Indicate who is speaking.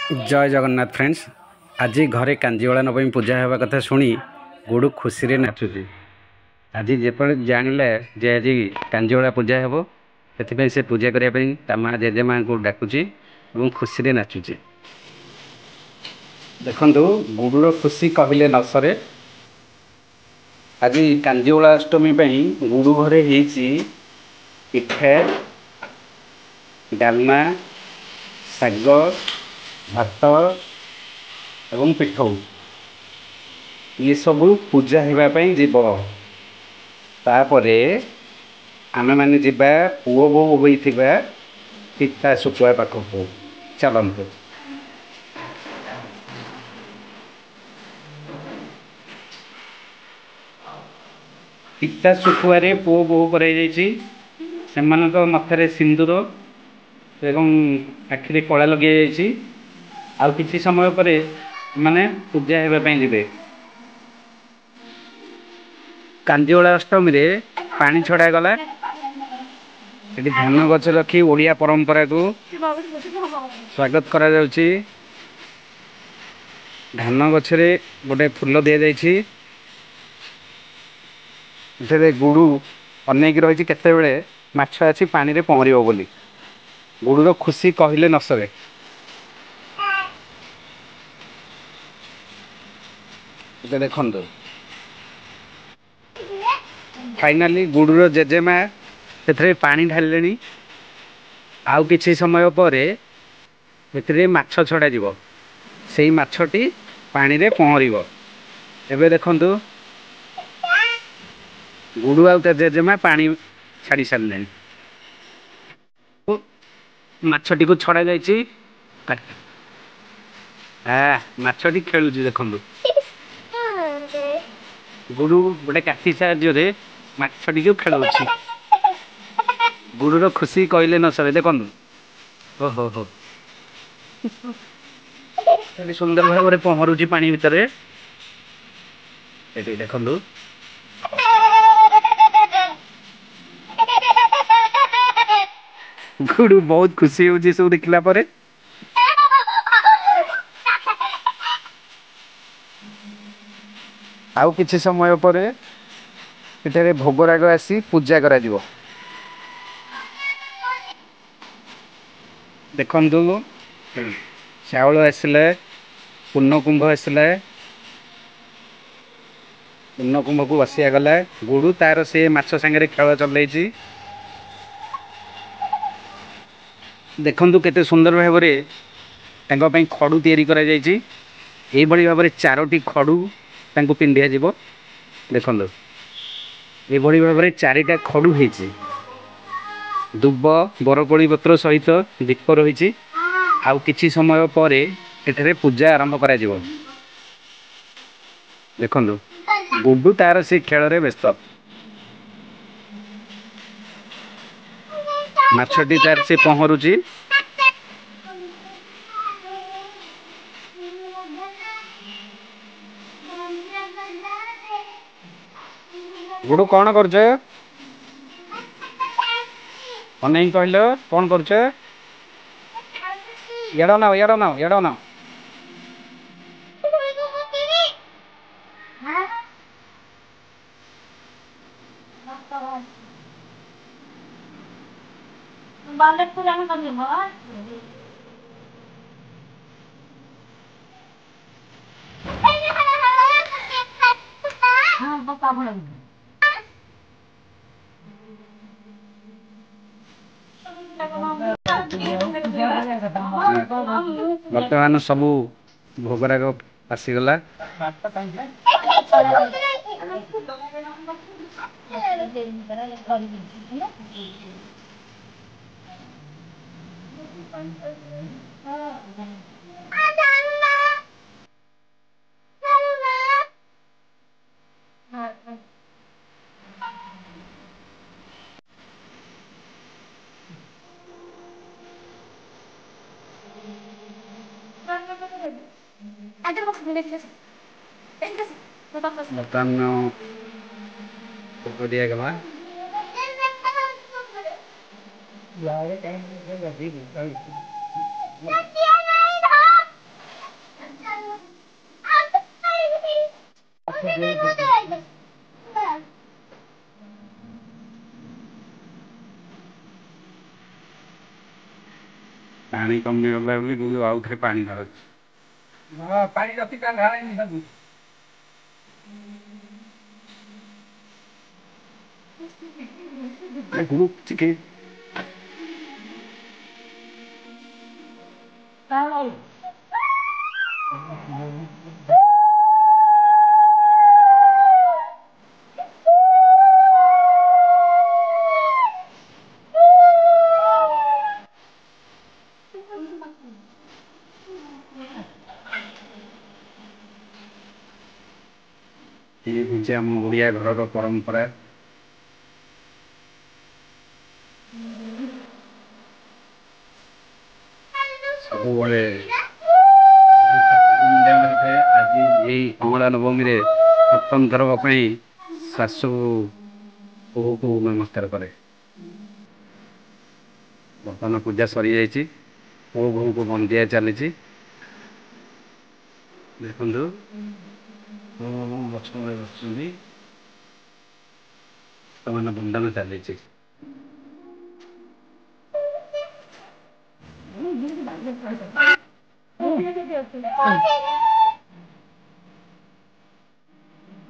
Speaker 1: जय जगन्नाथ फ्रेंड्स। आज घरे कांजीवला नवमी पूजा होगा कथा शुणी गुडू खुशी रे नाचुची। आज जेपरि जानिले जे आज कांजीवला पूजा हेबो सेति से पूजा करने ता माँ जेजेमा को डाकुची और खुशी रे नाचुची। देखंतु गुडूर खुशी कहले न सरे। आज कांजीवला अष्टमी गुडू घरे हेची पिठा डालमा शाग भात एवं पिठौ ये सब पूजा होगापाई जीव तापरे आमे माने जीवा पुओ बो होइथिबा पिता सुखुआ पाखकु चलंतु। पिता सुखुआरे पुओ बो कराई जाइछि। सेमानक मथरे सिंदूर एवं आखिरे कला लगे जाइछि। आ किछि समय परे माने पूजा होगापाई जिवे। कांजीवला अष्टमी रे पानी छड़ा गला एटी धान गछ रखी ओडिया परंपरा को स्वागत करा जाउछि। धान गछरे गोटे फूल दिया जाइछि। एठरे गुडू अनेक रही केते बेले माछ आछि पानी रे पहरिबो बोली। गुडूर खुशी कहले न सरे। एटा देखंतु फाइनाली गुडूर जेजेमा सेथरे पानी ढालिलेनी। आउ किछि समय परे एथरे माछ छड़ा जीवो। सेई माछटी पानी रे पहरिबो। एबे देखंतु गुडू आउ जेजेमा पानी छाड़ी सारले। माछटी को छड़ा जाइछि। माछटी खेलुछि देखंतु। गुडू गोटे काठी साहाय्य माछटी को खेलुछि। गुडूर खुशी कहले न सरे। देखंतु ओहो हो सुंदर भाव पहरुची पानी भितर। ये देखंतु गुडू बहुत खुशी होउछि सब देखला परे। आउ किछि समय परे एठारे भोगराग आसी पूजा करा जिवो। देखंतु चावल आसिले पूर्ण कुंभ आसिले। पूर्ण कुंभ को बसिया गला। गुडू तार से माछ संगे खेल चलैछि। देखंतु केते सुंदर भाव रे तांको पई खडू तयारी करा जाइछि। एई बळी भाव रे चारोटी खडू तांको पिंडिया जिवो। देखंतु एई बळी भाव रे चारिटा खडू हेछि। दुब बरकोली पत्र सहित दीप रही। आउ किछि समय परे एठारे पूजा आरंभ करा जिवो। देखंतु गुडू तार से खेल रे व्यस्त। माछटी तार से पहरुची। गुडू कौन करछ? अनेई कहलो कौन करछ? याडो नाओ याडो नाओ याडो नाओ। बालकपुर आने कर देबो। हां बका भड़। वर्तमान सबू भोगराग आसीगला। वर्तमान दिया गला। କମିଗଲା ବୋଲି କିନ୍ତୁ ଆଉ ଥରେ ପାଣି ଢାଳୁଛି। ହଁ ପାଣି ରଖି ଢାଳେନି ସବୁ। ଗ୍ରୁପ ଟିକେ ଇଏ ହେଉଛି ଆମ ଓଡ଼ିଆ ଘରର ପରମ୍ପରା। ସବୁବେଳେ ଆଜି ଏଇ ଅଁଳା ନବମୀରେ ପ୍ରଥମ ଥର ପାଇଁ ଶାଶୁ ବୋହୂକୁ ନମସ୍କାର କରେ। ବର୍ତ୍ତମାନ ପୂଜା ସରିଯାଇଛି, ପୁଅ ବୋହୂକୁ ବନ୍ଦିଆ ଚାଲିଛି। ଦେଖନ୍ତୁ ପୁଅ ବୋହୂ ଗଛ ମୂଳେ ବସିଛନ୍ତି। ବର୍ତ୍ତମାନ ବନ୍ଦାଣ ଚାଲିଛି।